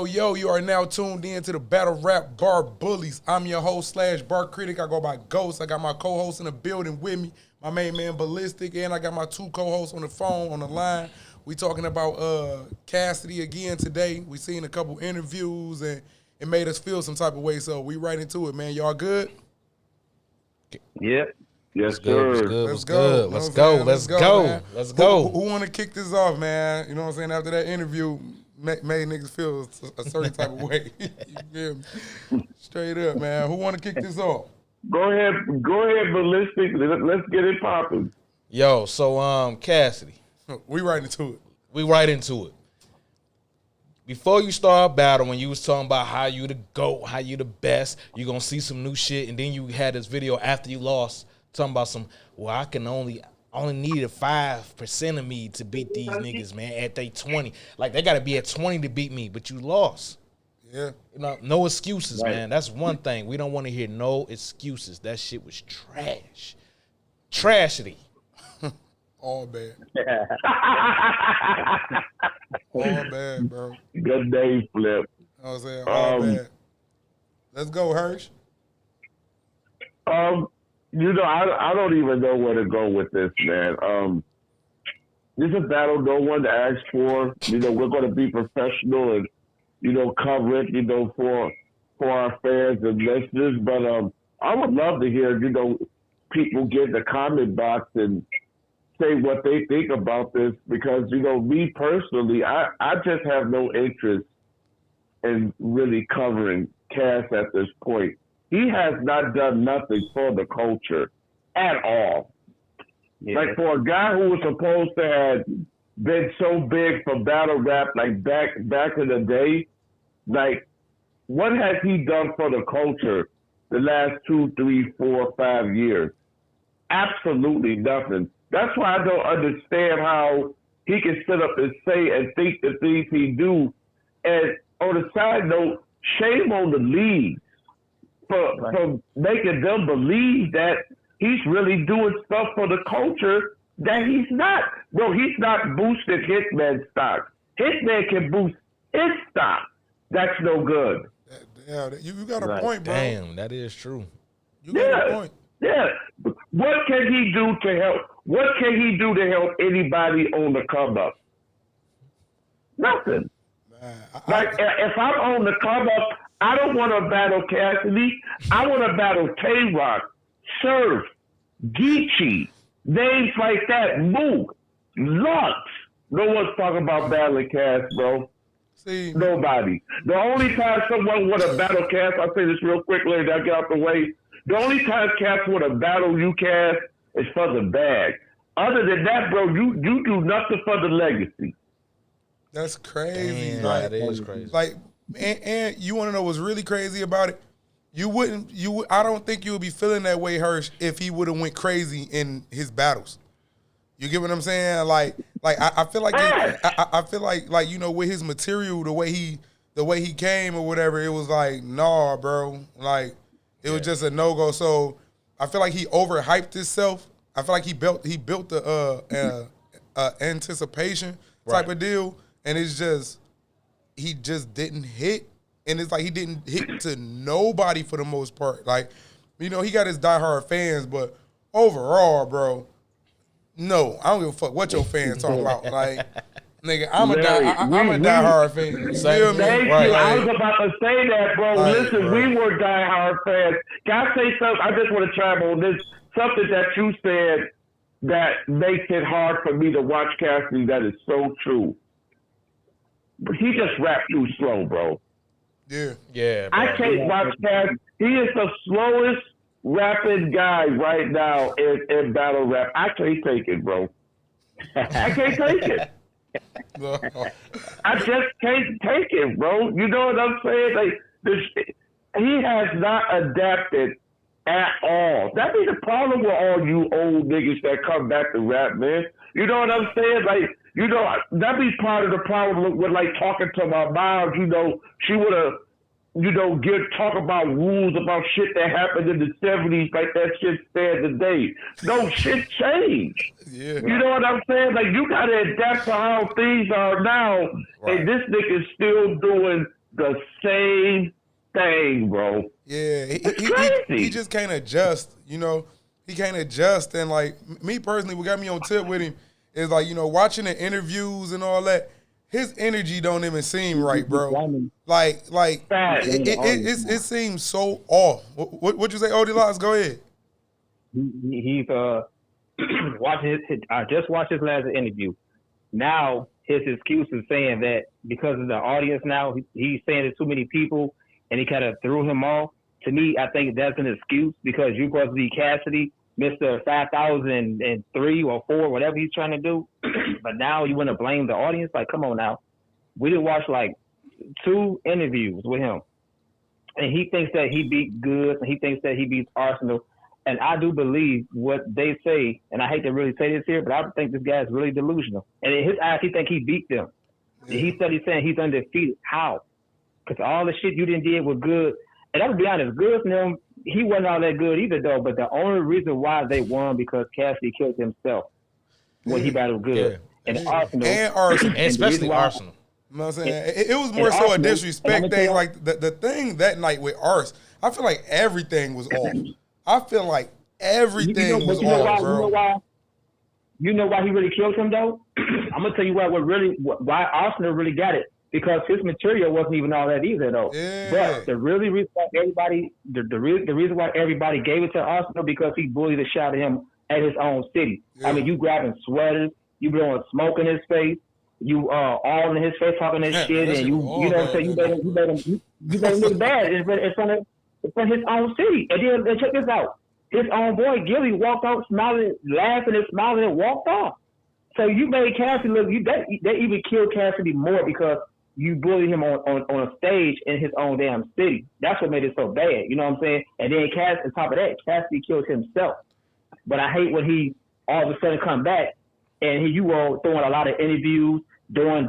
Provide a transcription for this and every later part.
Yo, you are now tuned in to the Battle Rap Bar Bullies. I'm your host / bar critic. I go by Ghost. I got my co-host in the building with me, my main man Ballistic, and I got my two co-hosts on the phone, on the line. We talking about Cassidy again today. We seen a couple interviews, and it made us feel some type of way, so we right into it, man. Y'all good? Yep. Yes, sir. sir. Let's go. Let's go. Who want to kick this off, man? You know what I'm saying? After that interview, made niggas feel a certain type of way. You feel me? Straight up, man. Who want to kick this off? Go ahead, Ballistic. Let's get it popping. Yo, so Cassidy. We right into it. Before you start a battle, when you was talking about how you the GOAT, how you the best, you gonna see some new shit, and then you had this video after you lost talking about I can only needed 5% of me to beat these niggas, man, at they 20. Like, they got to be at 20 to beat me, but you lost. Yeah. You know, no excuses, right, man. That's one thing. We don't want to hear no excuses. That shit was trash. Tragedy. All bad. All bad, bro. Good day, Flip. I was saying, all bad. Let's go, Hirsch. I don't even know where to go with this, man. This is a battle no one asked for. We're going to be professional and, cover it, for our fans and listeners. But I would love to hear, people get in the comment box and say what they think about this because, me personally, I just have no interest in really covering Cass at this point. He has not done nothing for the culture at all. Yeah. Like, for a guy who was supposed to have been so big for battle rap, like back in the day, like, what has he done for the culture the last 2, 3, 4, 5 years? Absolutely nothing. That's why I don't understand how he can sit up and say and think the things he do. And on the side note, shame on the league for making them believe that he's really doing stuff for the culture that he's not. Bro, he's not boosting Hitman stock. Hitman can boost his stock. That's no good. Yeah, you got a point, bro. Damn, that is true. You got a point. Yeah. What can he do to help? What can he do to help anybody on the come up? Nothing. If I'm on the come up, I don't want to battle Cassidy. I want to battle K-Rock, Surf, Geechee, names like that, Mook, Lux. No one's talking about battling Cass, bro. See, nobody. The only time someone would have battled Cass, I'll say this real quick later, I'll get out the way. The only time Cass would have battled you, Cass, is for the bag. Other than that, bro, you do nothing for the legacy. That's crazy. Damn, like, that is crazy. Like, and you want to know what's really crazy about it? I don't think you would be feeling that way, Hirsch, if he would have went crazy in his battles. You get what I'm saying? Like I feel like I feel like with his material, the way he came or whatever, it was like, nah, bro. Like, it was just a no-go. So I feel like he overhyped himself. I feel like he built the anticipation type of deal, and it's just he just didn't hit, and it's like he didn't hit to nobody for the most part. Like, he got his diehard fans, but overall, bro, no, I don't give a fuck what your fans talking about. Like, nigga, I'm a diehard fan. You feel me? Thank right, you. like, I was about to say that, bro. Right, listen, right. We were diehard fans. Can I say something? I just want to chime on this. Something that you said that makes it hard for me to watch Cassidy that is so true. But he just rapped too slow, bro. Yeah. Bro. I can't watch Cassidy. He is the slowest rapping guy right now in battle rap. I can't take it, bro. I can't take it. No. I just can't take it, bro. You know what I'm saying? Like, he has not adapted at all. That be the problem with all you old niggas that come back to rap, man. You know what I'm saying? Like, that be part of the problem with like talking to my mom. She would have talk about rules about shit that happened in the 70s like that shit stands today. No, shit changed. Yeah. You know what I'm saying? Like, you got to adapt to how things are now. Right. And this nigga's still doing the same thing, bro. Yeah, It's crazy. he just can't adjust, you know. He can't adjust. And, like, me personally, what got me on tip with him is, like, you know, watching the interviews and all that, his energy don't even seem right, bro. Like it seems so off. What you say, Odie Locks? Go ahead. He's watching I just watched his last interview. Now his excuse is saying that because of the audience now, he's saying there's too many people and he kind of threw him off. To me, I think that's an excuse because you're supposed to be Cassidy, Mr. 5003 or 4, whatever he's trying to do. But now you want to blame the audience? Like, come on now. We did watch like 2 interviews with him. And he thinks that he beat Goods and he thinks that he beats Arsenal. And I do believe what they say, and I hate to really say this here, but I think this guy is really delusional. And in his eyes, he think he beat them. Yeah. He said he's saying he's undefeated. How? Because all the shit you didn't did was good. And I'm going to be honest, Goods and him, he wasn't all that good either, though. But the only reason why they won because Cassidy killed himself when he battled Good. Yeah. And Arsenal. And especially Arsenal. You know what I'm saying? It was more so a disrespect thing. Like, the thing that night with Ars, I feel like everything was off. I feel like everything was off, bro. You know why he really killed him, though? I'm going to tell you why Arsenal really got it. Because his material wasn't even all that either, though. Yeah. But the reason why everybody gave it to Arsenal because he bullied the shit out of him at his own city. Yeah. I mean, you grabbing sweaters, you blowing smoke in his face, you all in his face talking that shit, and you know what I'm saying? You made him look bad in front of his own city. And then check this out. His own boy Gilly walked out smiling, laughing and smiling and walked off. So you made Cassidy look. They even killed Cassidy more because you bullied him on a stage in his own damn city. That's what made it so bad. You know what I'm saying? And then on top of that, Cassidy killed himself. But I hate when he all of a sudden come back and you all throwing a lot of interviews, doing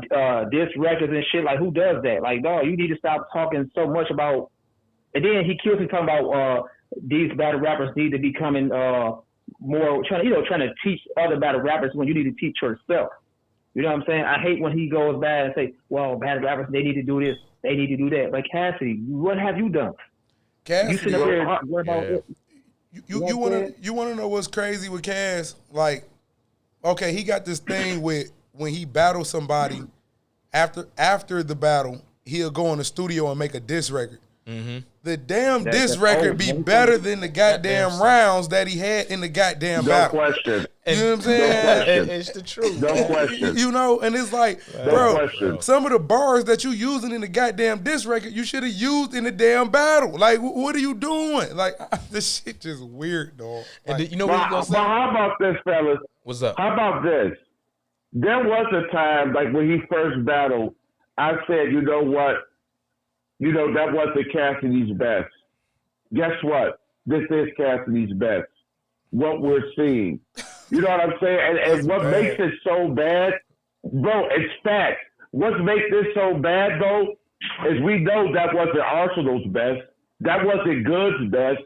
diss records and shit. Like, who does that? Like, dog, you need to stop talking so much about. And then he kills me talking about these battle rappers need to be coming more trying to teach other battle rappers when you need to teach yourself. You know what I'm saying? I hate when he goes back and say, well, battle rappers, they need to do this, they need to do that. Like, Cassidy, what have you done? Cassidy, you sit up there and worry about it. You want to know what's crazy with Cass? Like, okay, he got this thing with when he battles somebody, after the battle, he'll go in the studio and make a diss record. Mm-hmm. The damn diss record be better than the goddamn rounds that he had in the goddamn battle. No question. You know what I'm saying? It's the truth. No question. You know, and it's like, bro, some of the bars that you using in the goddamn diss record, you should have used in the damn battle. Like, what are you doing? Like, this shit just weird, dog. And like, you know what he's gonna say? But how about this, fellas? What's up? How about this? There was a time, like when he first battled, I said, you know what? You know, that wasn't Cassidy's best. Guess what? This is Cassidy's best. What we're seeing. You know what I'm saying? And what makes it so bad, bro, it's facts. What makes this so bad, though, is we know that wasn't Arsenal's best. That wasn't Good's best.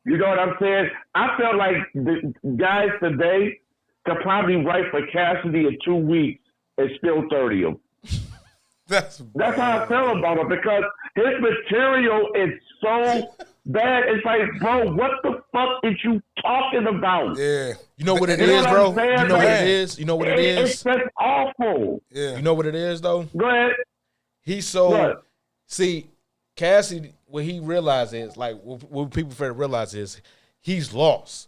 You know what I'm saying? I felt like the guys today could probably write for Cassidy in 2 weeks and still 30 them. That's how I feel about it because his material is so bad. It's like, bro, what the fuck is you talking about? Yeah. You know what it is, bro? You know what it is? You know what it is? It's just awful. Yeah. You know what it is, though? Go ahead. He's so... See, Cassidy, what he realizes, like, what people fail to realize is he's lost.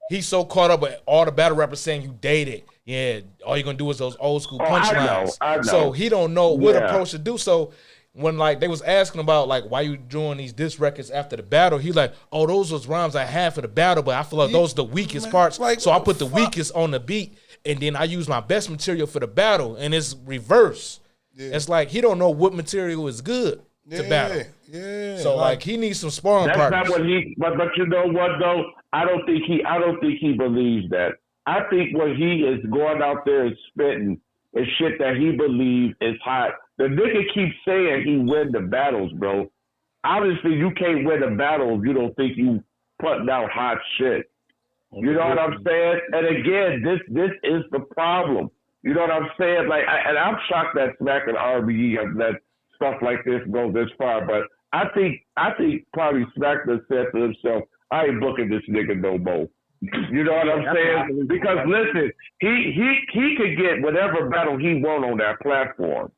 He's so caught up with all the battle rappers saying you dated. Yeah, all you're going to do is those old school punchlines. I know. So he don't know what approach to do. So when, like, they was asking about, like, why you doing these diss records after the battle, he like, oh, those was rhymes I had for the battle, but I feel like those are the weakest parts. Like, so I put the weakest on the beat, and then I use my best material for the battle, and it's reverse. Yeah. It's like he don't know what material is good to battle. Yeah. So, like, he needs some sparring partners. That's not what he... But you know what, though? I don't think he believes that. I think when he is going out there and spitting is shit that he believes is hot. The nigga keeps saying he win the battles, bro. obviously you can't win a battle if you don't think you putting out hot shit. You know what I'm saying? And again, this is the problem. You know what I'm saying? Like, I'm shocked that Smack and RBE have let stuff like this go this far. But I think probably Smack has said to himself, "I ain't booking this nigga no more." You know what I'm saying? Because listen, he could get whatever battle he want on that platform.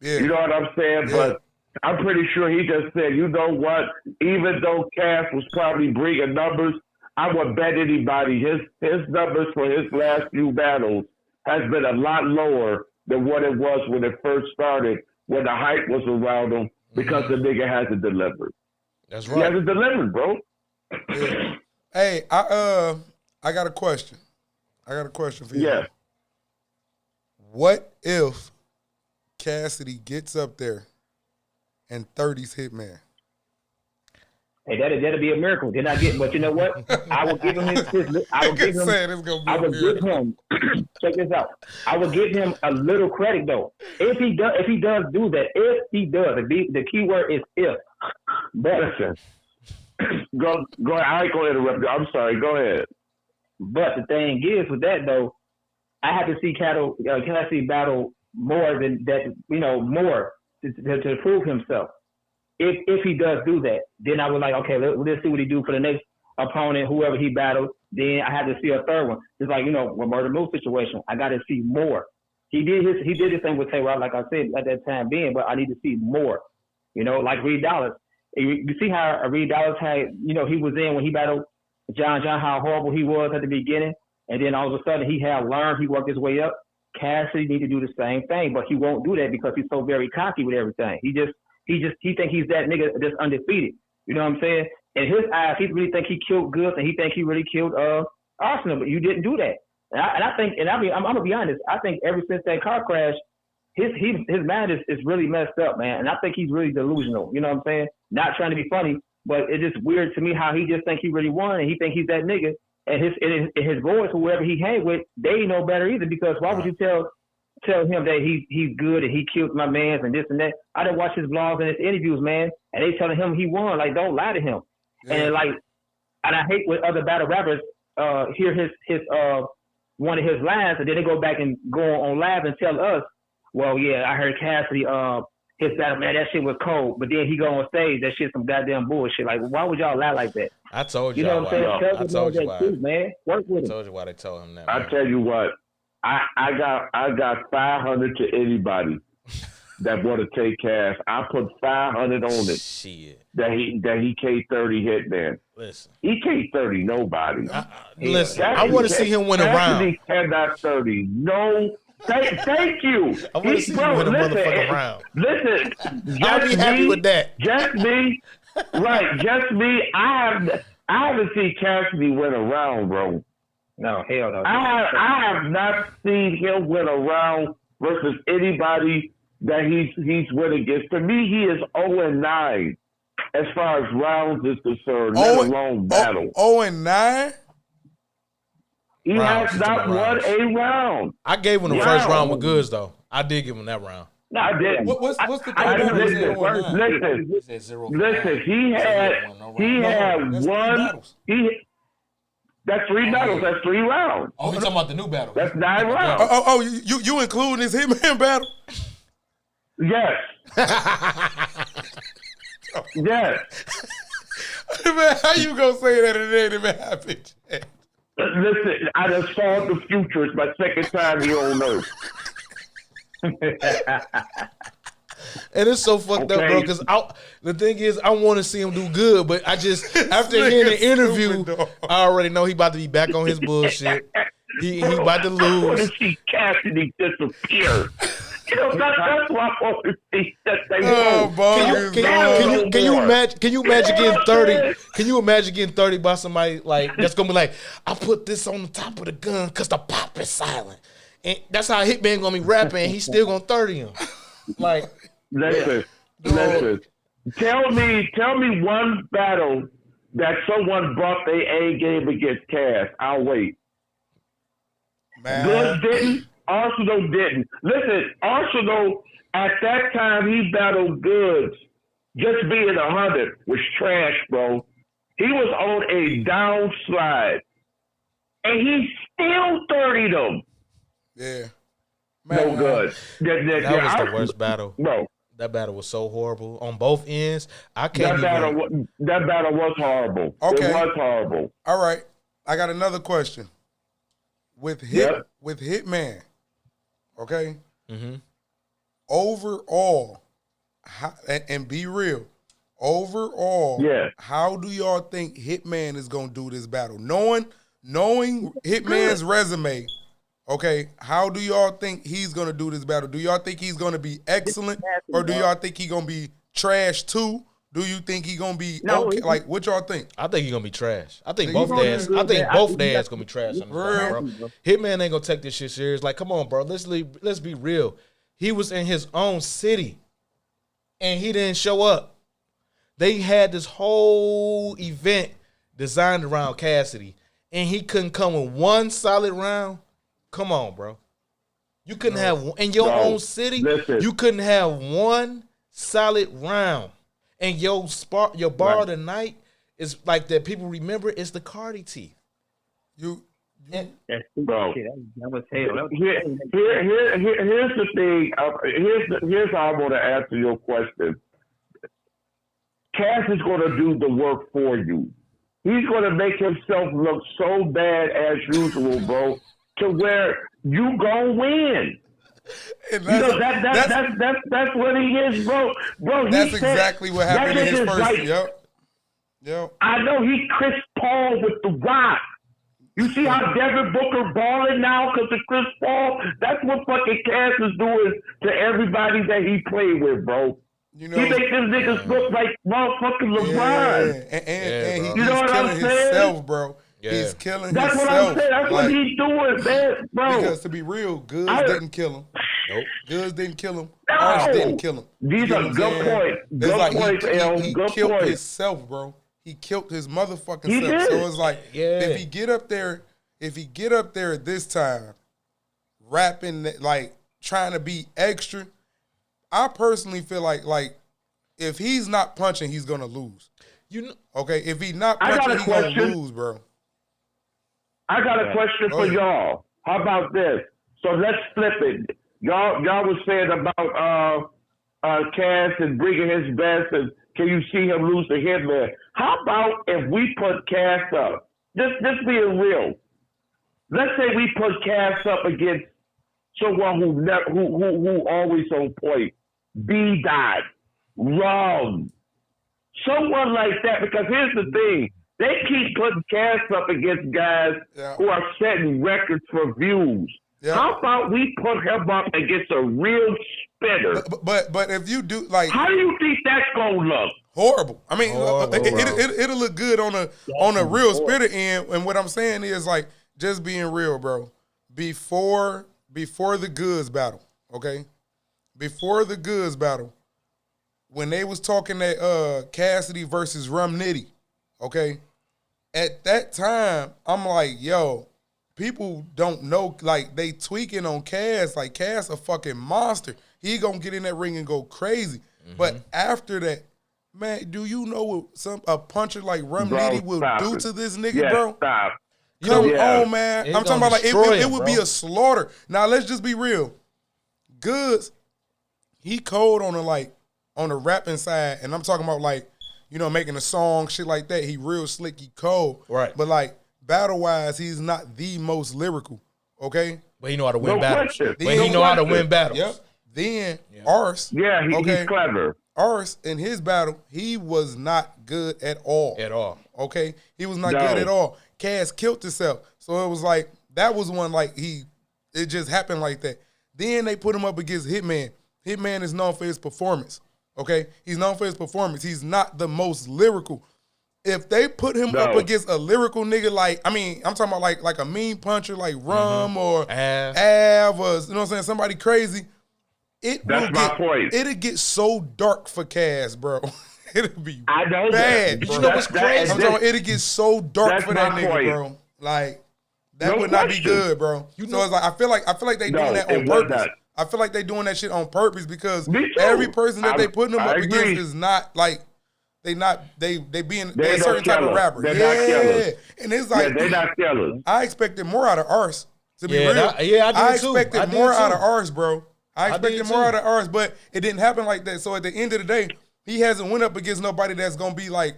Yeah. You know what I'm saying? Yeah. But I'm pretty sure he just said, you know what? Even though Cass was probably bringing numbers, I would bet anybody his numbers for his last few battles has been a lot lower than what it was when it first started, when the hype was around him, because the nigga hasn't delivered. That's right. He hasn't delivered, bro. Yeah. Hey, I got a question. I got a question for you. Yeah. What if Cassidy gets up there and 30's Hitman? Hey, that'll be a miracle. Then I get, but you know what? I will give him check this out. I will give him a little credit though. If he does do that, the key word is if. But listen, go ahead. I ain't gonna interrupt you. I'm sorry. Go ahead. But the thing is with that though, I have to see Cassidy battle more than that. You know, more to prove himself. If he does do that, then I was like, okay, let's see what he do for the next opponent, whoever he battles. Then I have to see a third one. It's like, you know, with Murder Moose situation, I got to see more. He did his thing with Tay-Rock, like I said, at that time being, but I need to see more. You know, like Reed Dollaz. You see how Reed Dollaz had, you know, he was in when he battled John, how horrible he was at the beginning, and then all of a sudden he had learned, he worked his way up. Cassidy need to do the same thing, but he won't do that because he's so very cocky with everything. He think he's that nigga that's undefeated. You know what I'm saying? In his eyes, he really think he killed Goods and he think he really killed Arsenal, but you didn't do that. I'm gonna be honest. I think ever since that car crash, his mind is really messed up, man. And I think he's really delusional. You know what I'm saying? Not trying to be funny, but it's just weird to me how he just think he really won and he think he's that nigga. And his boys, whoever he hang with, they know better either. Because why would you tell him that he's good and he killed my mans and this and that? I done watch his blogs and his interviews, man, and they telling him he won. Like, don't lie to him. Yeah. And I hate when other battle rappers hear his one of his lines and then they go back and go on live and tell us, well, yeah, I heard Cassidy his battle, man, that shit was cold. But then he go on stage, that shit some goddamn bullshit. Like, why would y'all lie like that? I told you. You know what I'm saying? I told you why. Too, man. Work with him. I told you why they told him that. I tell you what, I got 500 to anybody that want to take Cash. I put 500 on it. Shit. That he K30 Hitman. Listen, he K30 nobody. Listen, I want to see him win a round. He cannot 30. No. Thank you. I want to see him win a motherfucking round. Listen, I'll be happy with that. Just me, right? Just me. I haven't seen Cassidy win a round, bro. No, hell no. I have not seen him win a round versus anybody that he's winning against. To me, he is 0-9 as far as rounds is concerned, let alone battle. 0-9. He has not won a round. I gave him the first round with Goods, though. I did give him that round. No, I didn't. What's the thing? Listen. He had one. That's 3 battles. That's 3 rounds. Oh, you're talking about the new battle. That's 9 rounds. You including this Hitman battle? Yes. Yes. Man, how you gonna say that it ain't even happened? Listen, I just saw the future. It's my second time here on Earth. And it's so fucked up, bro, because the thing is, I want to see him do good, but I just, after hearing the interview, I already know he about to be back on his bullshit. He about to lose. I want to see Cassidy disappear. You know, that's why I want to see that thing. Can you imagine getting 30? Can you imagine getting 30 by somebody like that's gonna be like, I put this on the top of the gun because the pop is silent, and that's how Hitman gonna be rapping, and he's still gonna 30 him. Like, listen. Tell me one battle that someone brought their A game against Cass. I'll wait. Man. Goods didn't. Arsenal didn't. Listen, Arsenal, at that time, he battled Goods just being 100 was trash, bro. He was on a downslide, and he still 30'd them. Yeah. Man, no good. That was the worst battle. Bro. That battle was so horrible on both ends. That battle was horrible. Okay. It was horrible. All right. I got another question. With Hitman, okay? Mm-hmm. Overall, and be real, overall, how do y'all think Hitman is going to do this battle? Knowing Hitman's resume, okay, how do y'all think he's going to do this battle? Do y'all think he's going to be excellent, or do y'all think he's going to be trash too? Do you think he's going to be okay? Like, what y'all think? I think he's going to be trash. I think both dads going to be trash on this battle, bro. Hitman ain't going to take this shit serious. Like, come on, bro. Let's be real. He was in his own city, and he didn't show up. They had this whole event designed around Cassidy, and he couldn't come with one solid round. Come on, bro. You couldn't have in your own city. Listen. You couldn't have one solid round, and your bar of the night is like that. People remember it's the Cardi teeth. Bro, here's the thing. Here's how I'm going to answer your question. Cass is going to do the work for you. He's going to make himself look so bad as usual, bro, to where you gonna win. And that's what he is, bro. Bro, that's exactly what happened in his first. Like, yep. I know he Chris Paul with the Rock. You see how Devin Booker balling now because of Chris Paul? That's what fucking Cass is doing to everybody that he played with, bro. He makes them niggas look like motherfucking LeBron. And he's killing himself, bro. Yeah. He's killing himself. That's what I'm saying. That's what he's doing, man, bro. Because to be real, Goods didn't kill him. Nope. Goods didn't kill him. No. Arch didn't kill him. These are good points. Good points, L. He killed himself, bro. He killed his motherfucking self. So it's like, if he get up there this time, rapping, like, trying to be extra, I personally feel like if he's not punching, he's gonna lose. Okay? If he's not punching, he's gonna lose, bro. I got a question for y'all. How about this? So let's flip it. Y'all was saying about Cass and bringing his best, and can you see him lose to Hitman? How about if we put Cass up? Just being real. Let's say we put Cass up against someone who always on point. B-Dot, Rum, someone like that. Because here's the thing. They keep putting Cass up against guys who are setting records for views. Yeah. How about we put him up against a real spitter? But if you do, like, how do you think that's gonna look? Horrible. I mean, it'll look good on a real spitter end. And what I'm saying is, like, just being real, bro. Before the Goods battle, okay? Before the Goods battle, when they was talking that Cassidy versus Rum Nitty, okay? At that time, I'm like, yo, people don't know, like, they tweaking on Cass. Like, Cass a fucking monster. He gonna get in that ring and go crazy. Mm-hmm. But after that, man, do you know what a puncher like Rum Nitty will do to this nigga, bro? Stop. Come on, man. I'm talking about, like, it would be a slaughter. Now, let's just be real. Goods, he cold on the rapping side, and I'm talking about, like, you know, making a song, shit like that. He real slick, he cold. Right. But, like, battle-wise, he's not the most lyrical, okay? But he know how to win battles. Yep. Then, Ars. Yeah, he's clever. Ars, in his battle, he was not good at all. Okay? He was not good at all. Cass killed himself. So it was like, that was one, like, it just happened like that. Then they put him up against Hitman. Hitman is known for his performance. Okay? He's known for his performance. He's not the most lyrical. If they put him up against a lyrical nigga, like, I mean, I'm talking about like a mean puncher like Rum or Av or, you know what I'm saying, somebody crazy, it'll get so dark for Cass, bro. It'll be bad. But you know what's crazy? I'm talking, it'll get so dark for that nigga, bro. Like, that would not be good, bro. So it's like, I feel like they doing that on purpose. I feel like they doing that shit on purpose because every person that they putting them up against is not like they being a certain type of rapper. They're not killers. And it's like they're not killers. I expected more out of Ars. To be real, I expected more out of Ars, bro. I expected more out of Ars, but it didn't happen like that. So at the end of the day, he hasn't went up against nobody that's gonna be like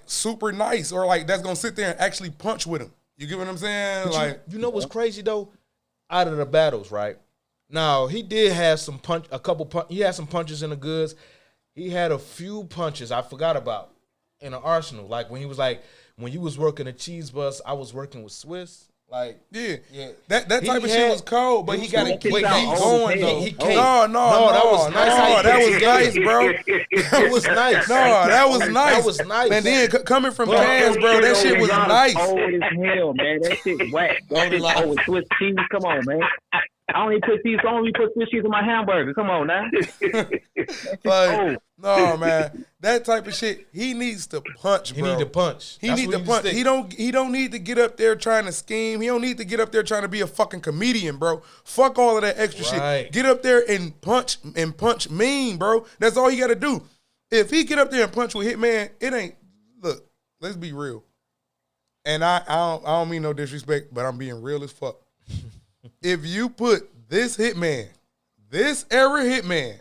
super nice or like that's gonna sit there and actually punch with him. You get what I'm saying? But like you know what's crazy though? Out of the battles, right? Now he did have some he had some punches in the goods. He had a few punches I forgot about in the arsenal. Like when he was like, when you was working a cheese bus, I was working with Swiss. Like yeah. That type of shit was cold, but he got to keep going though. He can't. No, that was nice. That was nice, bro. That was nice. No, that was nice. That was nice. And then coming from Cass, bro, that shit was nice. Old as hell, man. That shit whack. That shit old with Swiss cheese. Come on, man. I only put Swiss cheese in my hamburger. Come on now. Like, no, man. That type of shit, he needs to punch, bro. He need to punch. He need to punch. He don't need to get up there trying to scheme. He don't need to get up there trying to be a fucking comedian, bro. Fuck all of that extra shit. Get up there and punch mean, bro. That's all he got to do. If he get up there and punch with Hitman, it ain't. Look, let's be real. And I don't mean no disrespect, but I'm being real as fuck. If you put this Hitman, this era Hitman,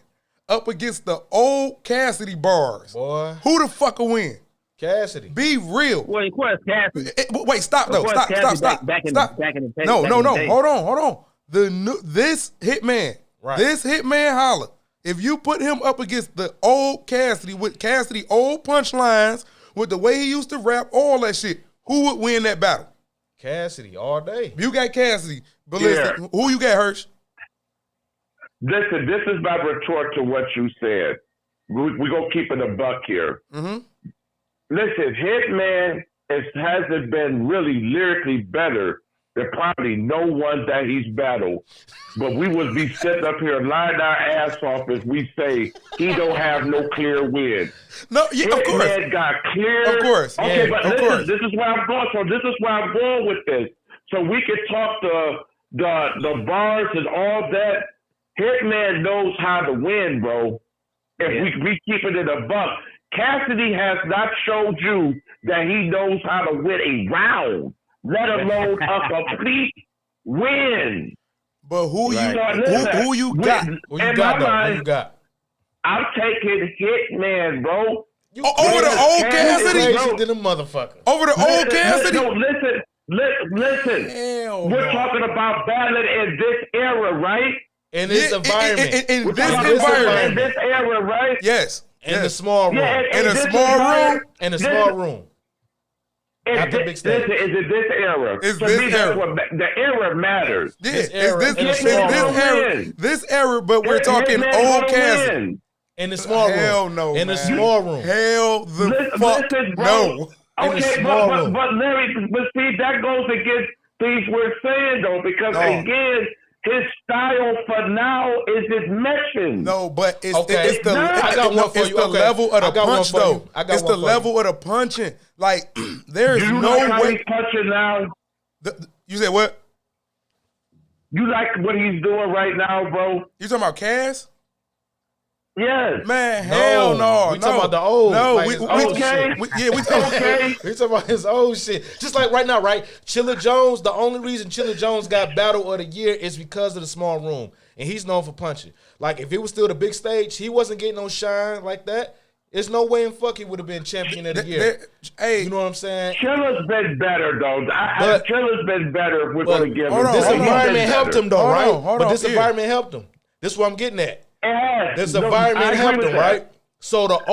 up against the old Cassidy bars, boy, who the fuck will win? Cassidy. Be real. Well, of course, Cassidy. Wait, stop though. Stop. Back in the day. No. Hold on. This Hitman, this Hitman Holla. If you put him up against the old Cassidy with Cassidy old punchlines, with the way he used to rap, all that shit, who would win that battle? Cassidy all day. You got Cassidy, but listen, who you got, Hirsch? Listen, this is my retort to what you said. We're going to keep it a buck here. Mm-hmm. Listen, Hitman hasn't been really lyrically better than probably no one that he's battled. But we would be sitting up here lying our ass off if we say he don't have no clear win. No, yeah, of course. Hitman got clear. Of course. Okay, yeah, but listen, this is where I'm going. So this is where I'm going with this. So we can talk the bars and all that. Hitman knows how to win, bro. If we keep it in a buck. Cassidy has not showed you that he knows how to win a round, let alone a complete win. But who you got? Who you got? Who you got? I'm taking Hitman, bro. Over the old Cassidy? Crazy than a motherfucker. Over the old Cassidy? No, listen. Hell We're talking about battling in this era, right? In this environment. In this environment. In this era, right? Yes. In the small room. Yeah, in a small room. In a small room. Not the big stage. Listen, is it this era? It's this era. The era matters. Yeah, this era, but we're talking old Cassidy. In the small room. Hell no, in the small room. Hell the fuck no. Okay, but Larry, but see, that goes against things we're saying though, because again, his style for now is his meshing. No, but it's the level of the punch though. It's the level of the punching. Like there's no way he's punching now. You said what? You like what he's doing right now, bro? You talking about Cass? Yes. Man, hell no. We talking about the old. No, like we okay. We talking we talking about his old shit. Just like right now, right? Chilla Jones, the only reason Chilla Jones got Battle of the Year is because of the small room. And he's known for punching. Like, if it was still the big stage, he wasn't getting no shine like that. There's no way in fuck he would have been champion of the year. Hey, you know what I'm saying? Chilla's been better, though. Chilla's been better if we're going to give him. This environment helped him, though, right? But this environment helped him. This is what I'm getting at. This environment helped him, right? So the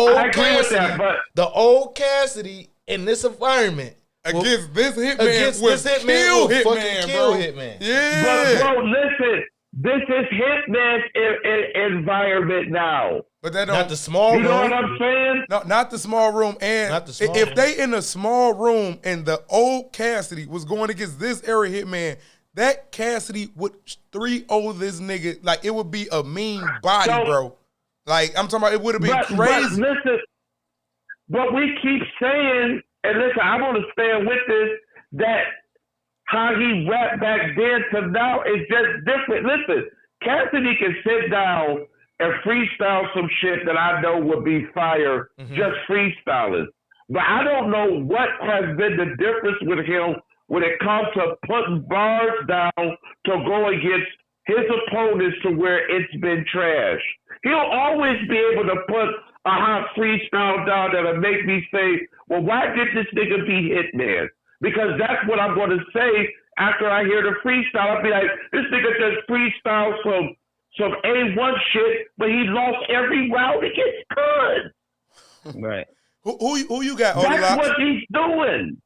old Cassidy in this environment against this Hitman will kill Hitman. Yeah. But bro, listen, this is Hitman's environment now. But that don't, not the small room. You know what I'm saying? No, not the small room. And if they in a small room and the old Cassidy was going against this era Hitman, that Cassidy would 3-0 this nigga. Like, it would be a mean body, bro. Like, I'm talking about it would have been crazy. But listen, but we keep saying, and listen, I want to stand with this, that how he rapped back then to now is just different. Listen, Cassidy can sit down and freestyle some shit that I know would be fire, just freestyling. But I don't know what has been the difference with him when it comes to putting bars down to go against his opponents to where it's been trash. He'll always be able to put a hot freestyle down that'll make me say, well, why did this nigga be Hitman? Because that's what I'm going to say after I hear the freestyle. I'll be like, this nigga just freestyle some A1 shit, but he lost every round against Good. Right. Who you got, That's Odie what he's doing.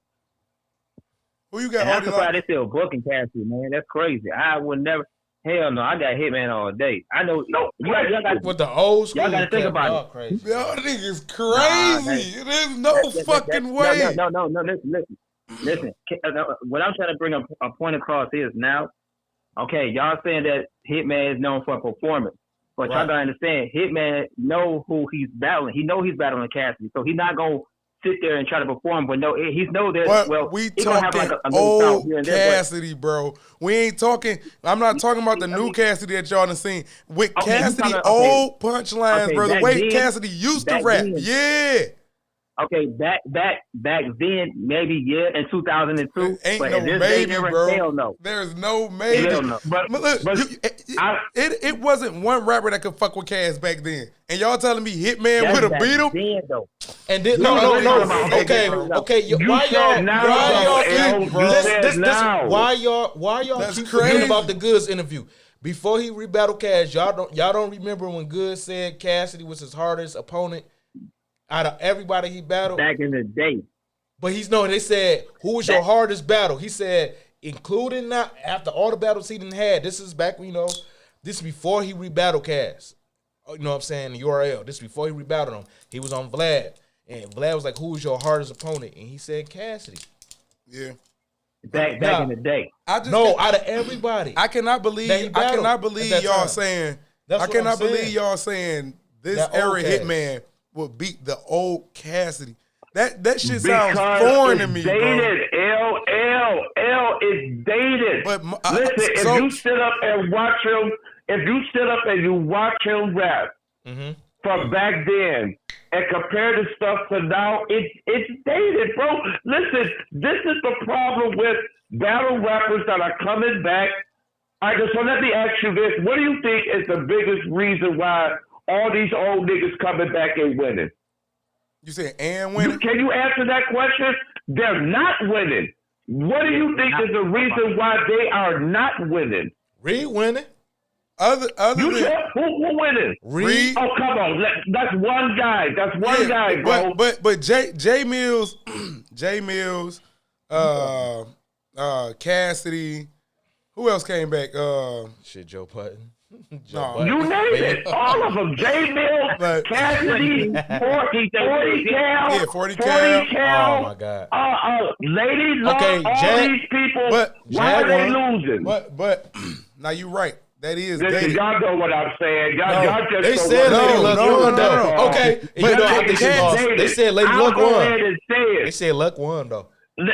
Who you got, That's Odie why they still booking Cassidy, man. That's crazy. I would never. Hell no, I got Hitman all day. I know. Y'all got with the old school. Y'all got to think about it. Crazy. Y'all niggas crazy. There's no fucking way. No. Listen. What I'm trying to bring a point across is now, okay, y'all saying that Hitman is known for performance. But y'all gotta understand, Hitman know who he's battling. He know he's battling Cassidy. So he's not going to sit there and try to perform, but no, he's know that. But well, we talking talking like old Cassidy, bro. We ain't talking. I'm not talking about the new Cassidy that y'all done seen. With Cassidy, old punchlines, bro. The way Cassidy used to rap, Okay, back then, maybe in 2002. Ain't but no in this maybe, era, bro. Hell no. There's no maybe. Hell no. But look, it wasn't one rapper that could fuck with Cass back then. And y'all telling me Hitman would have beat him? Then, though. And then no. Okay. Why y'all keep forgetting about the Goods interview? Before he rebattled Cass, y'all don't remember when Good said Cassidy was his hardest opponent out of everybody he battled back in the day. But they said, who was your hardest battle? He said, including not after all the battles he done had. This is back, this is before he rebattled Cass. You know what I'm saying? The URL. This is before he rebattled him. He was on Vlad. And Vlad was like, who was your hardest opponent? And he said Cassidy. Yeah. Back in the day. Out of everybody. I cannot believe y'all saying this that era Hitman would beat the old Cassidy. That shit sounds foreign to me, dated. bro. L is dated. But listen, if you sit up and watch him rap from back then and compare the stuff to now, it's dated, bro. Listen, this is the problem with battle rappers that are coming back. All right, so let me ask you this. What do you think is the biggest reason why all these old niggas coming back and winning? You said and winning? Can you answer that question? They're not winning. What do you think is the reason why they are not winning? Reed winning. Who winning? Reed. Oh, come on. That's one guy. That's one guy, bro. But J Mills, Cassidy. Who else came back? Joe Button. You name it. All of them. J Mills, Cassidy, 40 Cal. Yeah, 40 Cal. Oh, my God. Lady Luck, all these people. Why are they losing? But now you're right. That is dated. Y'all know what I'm saying. Y'all just they said Lady Luck won, though. Okay. But I think she lost. They said Lady Luck won. Go ahead and say it. They said Luck won, though.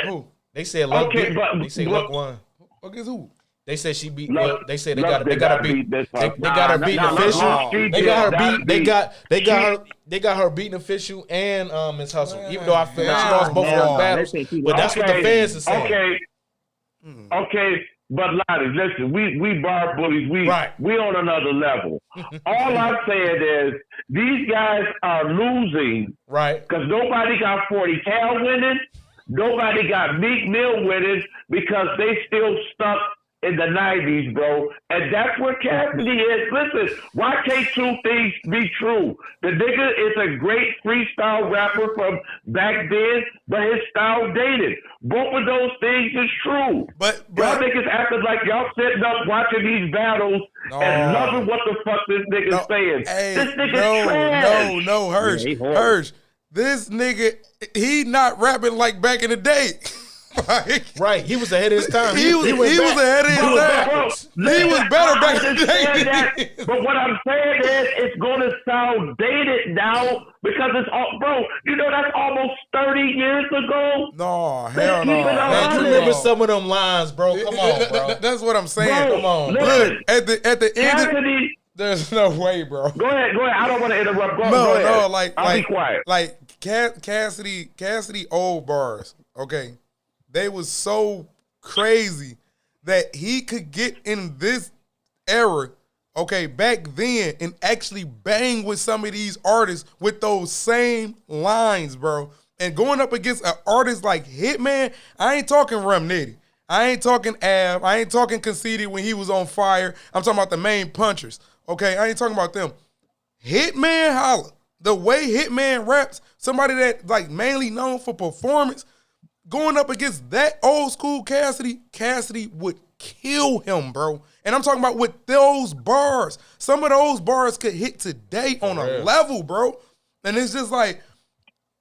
Who? They said Luck beat. They said Luck won. Okay, who? They said she beat. They said they got her beat. They got her beating official. They got her beating official and Miss Hustle. Even though I feel like she lost both of those battles, but that's what the fans are saying. Okay. But Lottie, listen, we bar bullies. We on another level. All I'm saying is these guys are losing, right? Because nobody got 40 Cal winning, nobody got Meek Mill winning because they still stuck in the 90s, bro. And that's what Cassidy is. Listen, why can't two things be true? The nigga is a great freestyle rapper from back then, but his style dated. Both of those things is true. But y'all niggas acting like y'all sitting up watching these battles and loving what the fuck this nigga's saying. Hey, this nigga's trash. Hirsch. This nigga, he not rapping like back in the day. Right, he was ahead of his time. He was ahead of his time. He was better back in the day. But what I'm saying is, it's going to sound dated now because it's all, bro. You know that's almost 30 years ago. No, hell no. Man, you remember some of them lines, bro? Come on, bro. That's what I'm saying. Bro, Come on. Listen, Look, at the end. Cassidy, There's no way, bro. Go ahead. I don't want to interrupt. Go ahead. I'll be quiet. Like Cassidy old bars, okay? They was so crazy that he could get in this era, okay, back then and actually bang with some of these artists with those same lines, bro. And going up against an artist like Hitman, I ain't talking Rum Nitty. I ain't talking Av. I ain't talking Cassidy when he was on fire. I'm talking about the main punchers. Okay, I ain't talking about them. Hitman Holla, the way Hitman raps, somebody that like mainly known for performance, going up against that old school Cassidy would kill him, bro. And I'm talking about with those bars. Some of those bars could hit today on a level, bro. And it's just like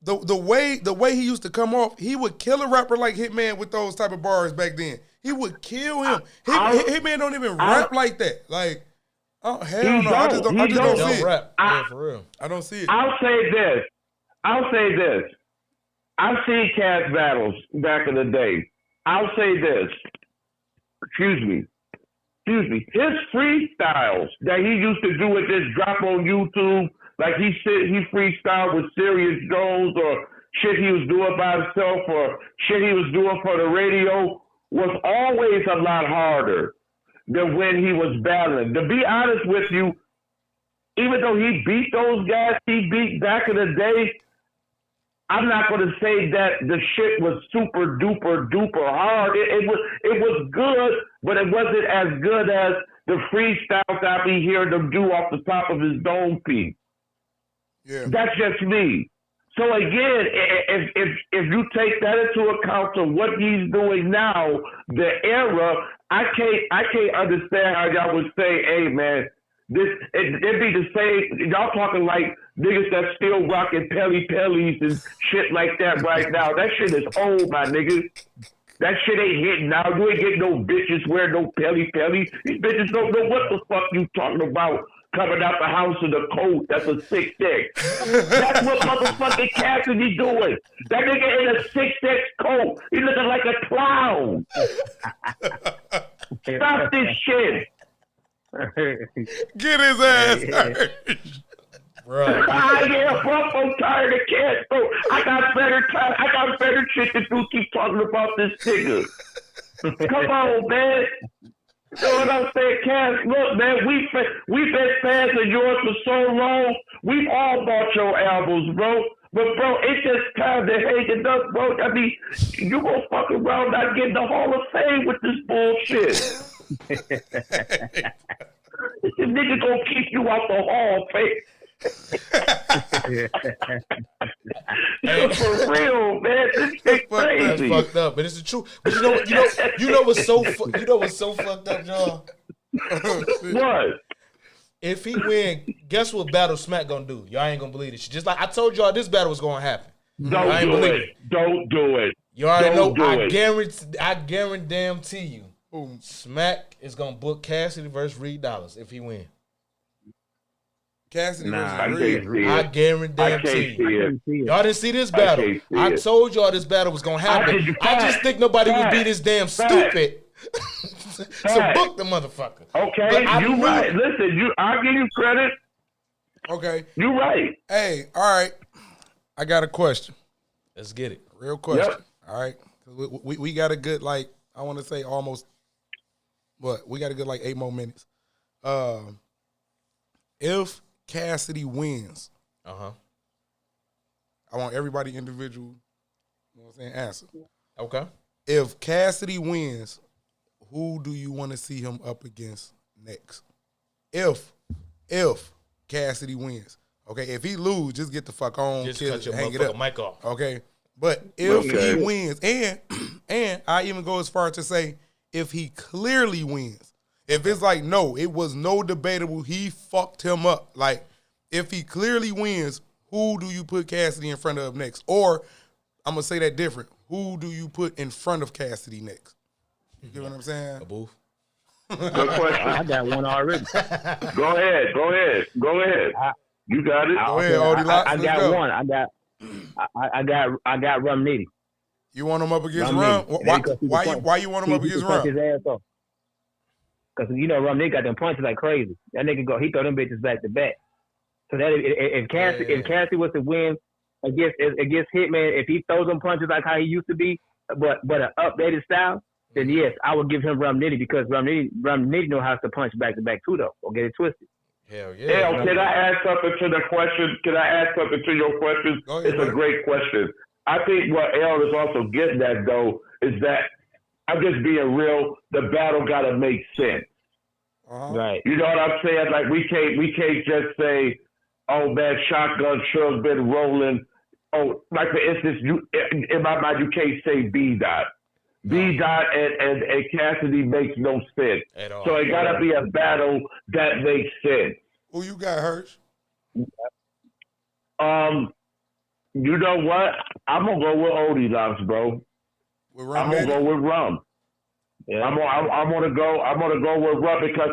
the way he used to come off, he would kill a rapper like Hitman with those type of bars back then. He would kill him. Hitman don't even rap like that. Like, oh, hell no. I just don't see it. Rap. For real. I don't see it. I'll say this. I've seen Cass battles back in the day. I'll say this. Excuse me. His freestyles that he used to do with this drop on YouTube, like he freestyled with Sirius Jones or shit he was doing by himself or shit he was doing for the radio, was always a lot harder than when he was battling. To be honest with you, even though he beat those guys he beat back in the day, I'm not going to say that the shit was super duper duper hard. It was good, but it wasn't as good as the freestyles I be hearing them do off the top of his dome piece. Yeah, that's just me. So again, if you take that into account to what he's doing now, the era, I can't understand how y'all would say, hey man, it'd be the same. Y'all talking like niggas that's still rocking Pellies and shit like that right now. That shit is old, my niggas. That shit ain't hitting now. You ain't getting no bitches wearing no Pellies. These bitches don't know what the fuck you talking about. Coming out the house in a coat that's a 6'6". That's what motherfucking Cassidy doing. That nigga in a 6'6" coat. He looking like a clown. Stop this shit. Get his ass hurt. Right. Yeah, bro, I'm tired of cats, bro. I got better shit to do. Keep talking about this nigga. Come on, man. You know what I'm saying, Cass? Look, man, we've been fans of yours for so long. We've all bought your albums, bro. But, bro, it's just time to hang it up, bro. I mean, you gonna fuck around not getting the Hall of Fame with this bullshit. This nigga gonna keep you out the Hall of Fame. For real, man, this shit crazy. That's fucked up, but it's the truth. But you know what's so fucked up, y'all? What? If he win, guess what battle Smack gonna do? Y'all ain't gonna believe it. Just like I told y'all, this battle was gonna happen. Don't do it. Don't do it. You already know. I guarantee you, Smack is gonna book Cassidy versus Reed Dollaz if he win. Cassidy versus Reed. I guarantee you. Y'all didn't see this battle. I told y'all this battle was gonna happen. I just think nobody would be this damn stupid. So book the motherfucker. Okay, you right. Listen, I'll give you credit. Okay. You right. Hey, all right. I got a question. Let's get it. Real question. Yep. All right. We got a good, like, I want to say almost, we got a good, like, 8 more minutes. If Cassidy wins, I want everybody individual, you know what I'm saying, answer. Okay. If Cassidy wins, who do you want to see him up against next? If Cassidy wins. Okay, if he lose, just get the fuck on, just kill, cut your hang it up. mic off. Okay, but if he wins, and I even go as far to say if he clearly wins, if it's like no, it was no debatable, he fucked him up. Like if he clearly wins, who do you put Cassidy in front of next? Or I'm gonna say that different. who do you put in front of Cassidy next? You get what I'm saying? A booth. Good question. I got one already. Go ahead. You got it. Go ahead, Odie Locks. I got one. I got Rum Nitty. You want him up against Rum? Why you want him up against Rum? His ass off. Because Rum Nitty got them punches like crazy. That nigga he throw them bitches back to back. So that if Cassidy was to win against Hitman, if he throws them punches like how he used to be, but an updated style, then yes, I would give him Rum Nitty because Rum Nitty know how to punch back to back too though. Or get it twisted. Hell yeah. Hell, can I add something to the question? Can I add something to your question? It's a great question. I think what L is also getting at though is that I'm just being real. The battle gotta make sense. Right. You know what I'm saying? Like we can't just say, oh man, shotgun sure been rolling. Oh, like for instance, in my mind you can't say B-Dot. B-Dot and Cassidy makes no sense. So it gotta be a battle that makes sense. Who you got, Hirsch? You know what? I'm gonna go with Odie Locks, bro. I'm gonna go with Rum. Yeah. I'm gonna go with Rum because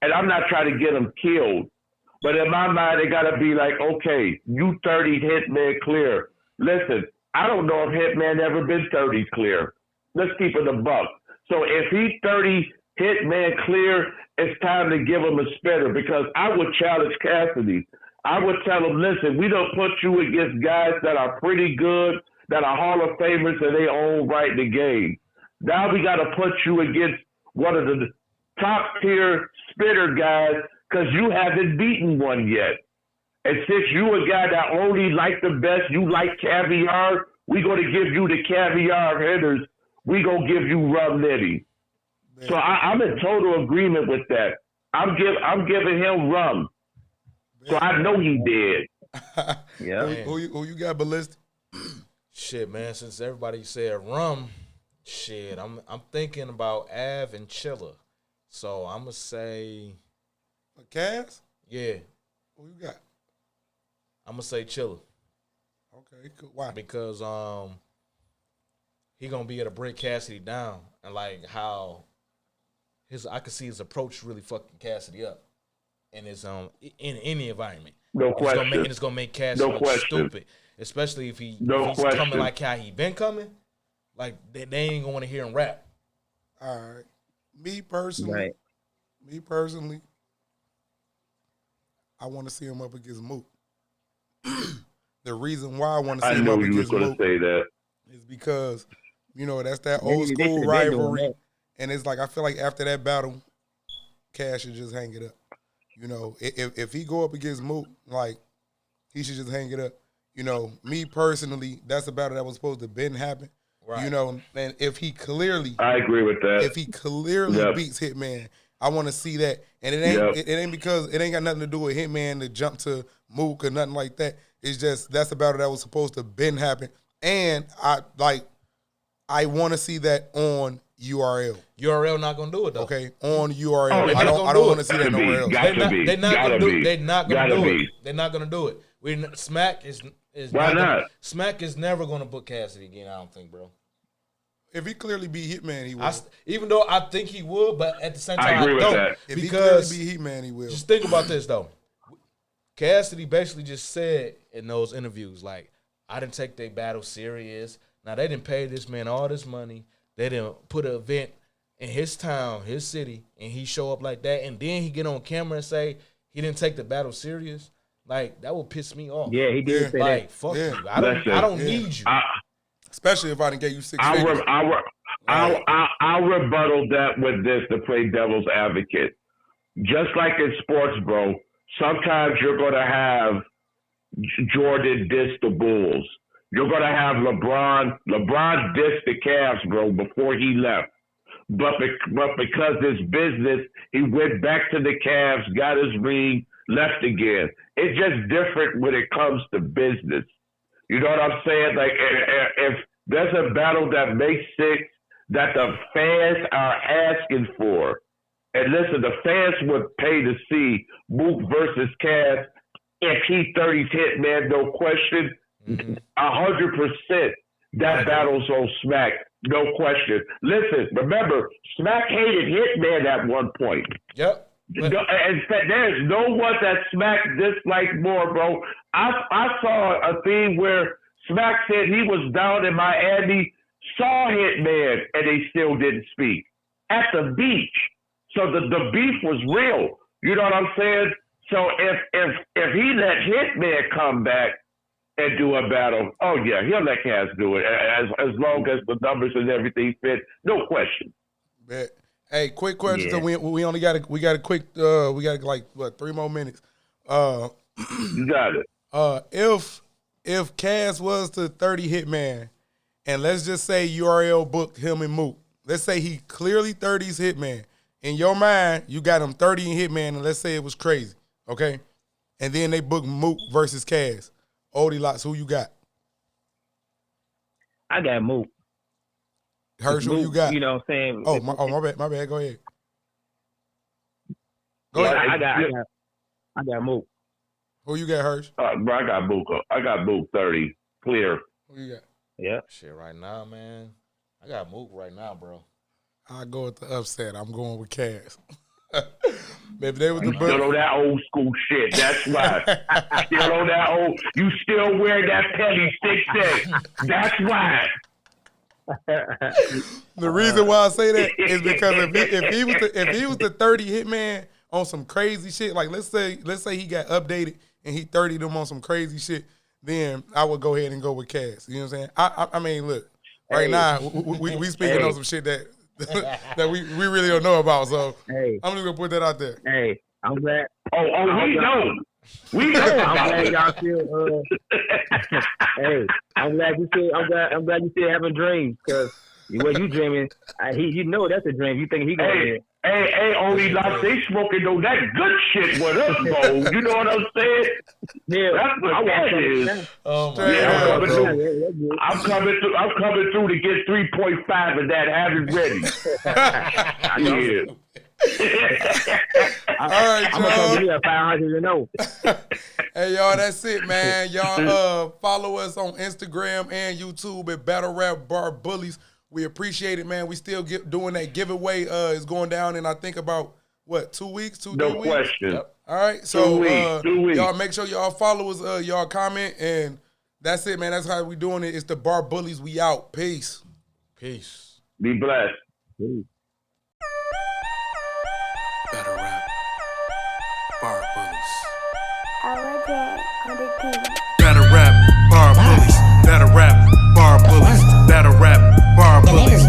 and I'm not trying to get him killed, but in my mind it gotta be like, okay, you 30 Hitman clear. Listen, I don't know if Hitman ever been 30 clear. Let's keep it a buck. So if he's 30 Hitman clear, it's time to give him a spitter because I would challenge Cassidy. I would tell him, listen, we don't put you against guys that are pretty good, that are Hall of Famers in their own right in the game. Now we got to put you against one of the top tier spitter guys because you haven't beaten one yet. And since you a guy that only like the best, you like caviar, we going to give you the caviar hitters. We going to give you Rum Nitty. So I'm in total agreement with that. I'm giving him Rum. So I know he did. Yeah. Who you got, Ballistic? Shit, man. Since everybody said Rum, shit, I'm thinking about Av and Chilla. So I'm gonna say Cass? Yeah. Who you got? I'm gonna say Chilla. Okay, cool. Why? Because he gonna be able to break Cassidy down and like how I could see his approach really fucking Cassidy up. And it's in any environment. No question. It's gonna make Cassidy look stupid, especially if he's coming like how he been coming. Like they ain't gonna want to hear him rap. All right, me personally, I want to see him up against Mook. The reason why I want to see him up against Mook is because that's that old school rivalry, and it's like I feel like after that battle, Cash should just hang it up. If he go up against Mook, like, he should just hang it up. Me personally, that's a battle that was supposed to been happen. Right. And if he clearly, I agree with that. If he clearly beats Hitman, I want to see that. And it ain't because it ain't got nothing to do with Hitman to jump to Mook or nothing like that. It's just that's a battle that was supposed to been happen. And I want to see that on URL. URL not gonna do it though. Okay, on URL. I don't want to see that nowhere else. They're not gonna do it. They're not gonna do it. Smack is why not? Smack is never gonna book Cassidy again. I don't think, bro. If he clearly beat Hitman, he will. Even though I think he would, but at the same time, I agree with that. If he clearly beat Hitman, he will. Just think about this though. Cassidy basically just said in those interviews, like, I didn't take their battle serious. Now they didn't pay this man all this money. They didn't put an event in his town, his city, and he show up like that, and then he get on camera and say he didn't take the battle serious. Like, that would piss me off. Yeah, he did say like, that. Fuck you. I don't need you. Especially if I didn't get you 6 figures. I'll rebuttal that with this to play devil's advocate. Just like in sports, bro, sometimes you're going to have Jordan diss the Bulls. You're going to have LeBron. LeBron dissed the Cavs, bro, before he left. But because it's business, he went back to the Cavs, got his ring, left again. It's just different when it comes to business. You know what I'm saying? Like, if there's a battle that makes sense that the fans are asking for, and listen, the fans would pay to see Mook versus Cavs if he 30's Hitman, no question. 100%. that battle's on Smack. No question. Listen, remember, Smack hated Hitman at one point. Yep. In fact, there's no one that Smack disliked more, bro. I saw a thing where Smack said he was down in Miami, saw Hitman, and they still didn't speak at the beach. So the beef was real. You know what I'm saying? So if he let Hitman come back and do a battle, oh yeah, he'll let Cass do it as long as the numbers and everything fit. No question. Bet. Hey, quick question. So we only got a quick we got like what 3 more minutes. You got it. If Cass was the 30 Hitman, and let's just say URL booked him and Mook. Let's say he clearly 30's Hitman. In your mind, you got him 30 in Hitman, and let's say it was crazy, okay? And then they booked Mook versus Cass. Oldie Lots, who you got? I got Mook. Herschel, who you got? You know what I'm saying? Oh, my bad. Go ahead. I got Mook. Who you got, Hersh? Bro, I got Mook. I got Mook 30. Clear. Who you got? Yeah. Shit, right now, man. I got Mook right now, bro. I go with the upset. I'm going with Cass. Maybe they was the still on that old school shit. That's why. Still on that old. You still wear that petty 6'6". That's why. The reason why I say that is because if he was the 30 Hitman on some crazy shit, like let's say he got updated and he 30 them on some crazy shit, then I would go ahead and go with Cass. You know what I'm saying? I mean, look, right now we speaking on some shit that that we really don't know about. So I'm just gonna put that out there. Hey, I'm glad. We know. We know. I'm glad y'all still. Hey, I'm glad you still having dreams, because what you dreaming, you know that's a dream. You think he gonna? Hey, only like they smoking though that good shit with us, bro. You know what I'm saying? Yeah, that's what that is. I'm coming through to get 3.5 of that. Have it ready. Yeah. All right, I'm gonna come here 500 and over. Hey, y'all, that's it, man. Y'all follow us on Instagram and YouTube at Battle Rap Bar Bullies. We appreciate it, man. We still doing that giveaway. It's going down in, I think, about, what, 2 weeks? 2 No weeks? question. Yep. All right. So, 2 weeks. Y'all make sure y'all follow us, y'all comment, and that's it, man. That's how we doing it. It's the Bar Bullies. We out. Peace. Peace. Be blessed. Peace. Battle Rap Bar Bullies. Battle Rap Bar Bullies. Battle Rap Bar Bullies. Battle Rap Bar Bullies.